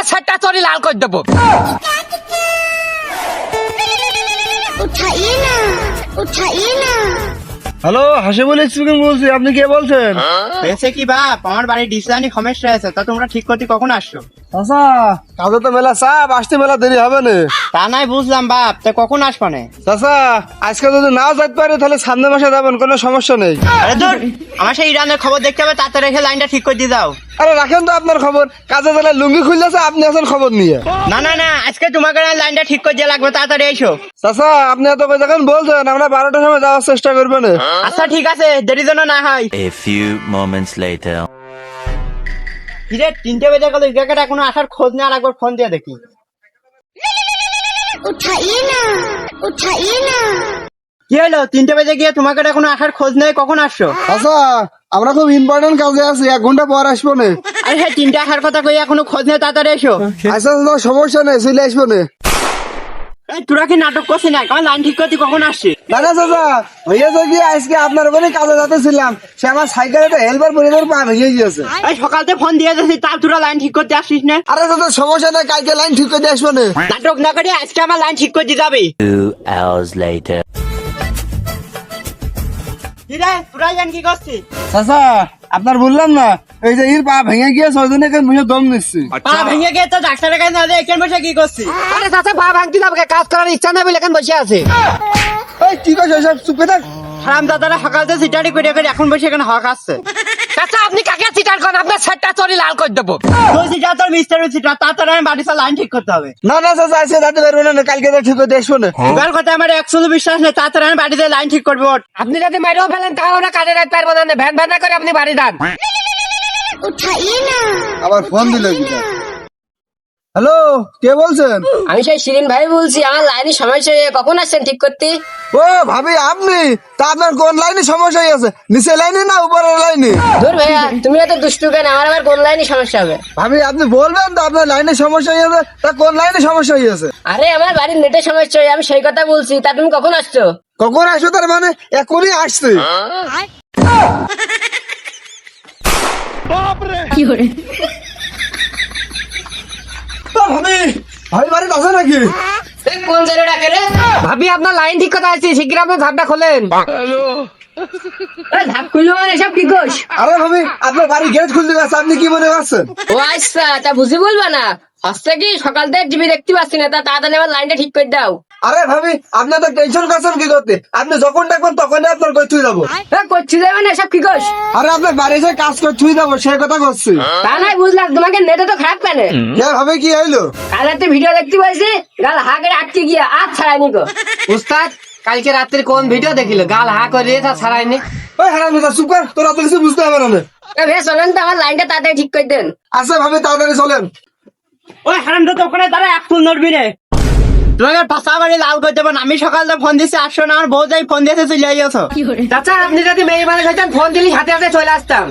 আপনার সেটটা চড়ি লাল করে দেবো। उठाइए ना उठाइए ना। হ্যালো, হাসিবুল স্পিকিং বলছি, আপনি কে বলছেন? হয়েছে কি বাপ, আমার বাড়ির ডিসলাইনে সমস্যা আছে, তা তোমরা ঠিক করতে কখন আসছো? চাচা, কাজে তো মেলা চাপ, আসতে মেলা দেরি হবে না। তা নাই বুঝলাম বাপ, তা কখন আসবা না? চাচা, আজকে যদি নাও যেতে পারে তাহলে সামনে মাসে যাবেন, কোনো সমস্যা নেই। আরে দূর, আমার সেই ইরানের খবর দেখতে হবে, তাতে রেখে লাইনটা ঠিক করে দিয়ে দাও। আরে রাখেন তো আপনার খবর, কাজে গেলে লুঙ্গি খুললেছে, আপনি আছেন খবর নিয়ে। না না না, আজকে তোমাকে না লাইনটা ঠিক করে দিয়ে লাগবে, তাড়াতাড়ি এসো। চাচা, আপনি এত করে যখন বলছেন, আমরা 12টার সময় যাওয়ার চেষ্টা করবেন। আচ্ছা ঠিক আছে, দেরি যেন না হয়। A few moments later. কিরে 3টে বেজে গেল, এই জায়গাটা এখনো আসার খোঁজ নেই, আর একবার ফোন দিয়ে দেখি। उठाइए ना उठाइए ना। কি হলো, 3টে বেজে গিয়ে তোমাকে এখনো আসার খোঁজ নেই, কখন আসছো? চাচা, আমরা খুব ইম্পর্টেন্ট কাজে আছি, 1 ঘন্টা পর আসবো না। আরে হ্যাঁ, 3টে আসার কথা কই, এখনো খোঁজ নেই, তাড়াতাড়ি এসো। আচ্ছা চাচা, সমস্যা নেই, চলে আসবো না। এই, তোরা কি নাটক করছিস না? আমার লাইন ঠিক করতে কখন আসছিস? না না চাচা, হয়েছে কি, আজকে আপনার ওখানে কাজে যাতেছিলাম, সে আমার সাইকেলে হেলপার পরিবার পা ভেঙে গিয়েছে। এই সকালতে ফোন দিয়ে যাচ্ছি, তার তোরা লাইন ঠিক করতে আসিস না? আরে চাচা, সমস্যা নেই, কালকে লাইন ঠিক করে দিয়ে আসবো না। নাটক না করে আজকে আমার লাইন ঠিক করে দিয়ে যাবি। 2 hours later. কিরে, তোরা জান কি করছিস? চাচা, আপনার বললাম না, এই যে পা ভেঙে গিয়েছে, ওই জন্য মুখে দম নিচ্ছি। পা ভেঙে গিয়ে তো ডাক্তারের কাছে না দিয়ে এখানে বসে কি করছিস? আরে চাচা, পা ভাঙতে যাবে, কাজ করার ইচ্ছা নেই বলে এখন বসে আছে। এই কি করছো সব, চুপে থাক। হারাম দাদারা সকালতে সিটারি করে করে এখন বসে এখানে হক আসছে। চাচা, আপনি কাকে চিটার করেন? আপনার সেটটা চড়ি লাল করে দেবো। তুই সিটা তোর মিস্টার সিটা, তাড়াতাড়ি আমি বাড়িতে লাইন ঠিক করতে হবে। না না চাচা, আজকে যেতে পারবো না, কালকে তো ঠিক করে দিয়ে আসবো না। তোমার কথা আমার 100 বিশ্বাস নেই, তাড়াতাড়ি আমি বাড়িতে লাইন ঠিক করবো। আপনি যদি মেরেও ফেলেন তাহলে ওরা কাজে রাখতে পারবো না, ভ্যান ভ্যান না করে আপনি বাড়ি যান। उठाइए ना আবার ফোন দিল কি? হ্যালো, কে বলছেন? আমি সেই শিরিন ভাই বলছি, আমার লাইনে সমস্যা হয়ে কখন আসছেন ঠিক করতে? ও ভাবি, আপনি তা আপনার কোন লাইনে সমস্যা হয়েছে, নিচে লাইনে না উপরের লাইনে? ধুর ভাইয়া, তুমি এত দুষ্টু কেন? আমার আবার কোন লাইনে সমস্যা হবে? ভাবি, আপনি বলবেন তো আপনার লাইনে সমস্যা হয়েছে, তা কোন লাইনে সমস্যা হয়েছে? আরে আমার বাড়ির নেটের সমস্যা হয়, আমি সেই কথা বলছি। তা তুমি কখন আসছো? কখন আসো তার মানে? এখনই আসছে। ও ভাবি, ভাবি বাড়িতে আছে নাকি? কোন জায়গায় ডাকে রে? ভাবি, আপনার লাইন ঠিক কথা আছে, শিগগির আপনার ধাপটা খোলেন। ধাপ খুললো মানে এসব কি কোষ? আরে ভাবি, আপনার বাড়ি গেট খুলতে গেছে, আপনি কি মনে করছেন? ও আচ্ছা, তা বুঝি বলবা না? হচ্ছে কি, সকাল থেকে টিভি দেখতে পাচ্ছি না, তা তাড়াতাড়ি আমার লাইনটা ঠিক করে দাও। আরে ভাবি, আপনি তো টেনশন করছেন কি করতে? আপনি যখন ডাকবেন তখনই আপনার কই থুই যাবো। করছি যাবে না এসব কি কোষ? আরে আপনার বাড়ি এসে কাজ করে থুই যাবো, সেই কথা করছি। তা নাই বুঝলাম, তোমাকে নেটে তো খারাপ কেন? কে ভাবে কি হইলো? কাল রাতে ভিডিও দেখতে পাইছি, গাল হা করে আটকে গিয়া আর ছাড়াইনি গো। উস্তাদ, কালকে রাত্রে কোন ভিডিও দেখিল? গাল হা করে তা ছাড়াইনি। ওই হারাম দাদা, চুপ কর, তোরা তো কিছু বুঝতে হবে না। বেশ, চলেন তো, আমার লাইনটা তাড়াতাড়ি ঠিক করে দেন। আচ্ছা ভাবি, তাড়াতাড়ি চলেন। ওই হারাম দাদা ওখানে তারা এক ফুল নড়বি রে। তোমাকে পাশা বাড়ি লাল করে দেবেন। আমি সকালে ফোন দিচ্ছি, আসছো না, আমার বউ যাই ফোন দিয়েছে, চলে আইছো। চাচা, আপনি যদি মেয়ে মানুষ হইতেন, ফোন দিলি হাতে হাতে চলে আসতাম।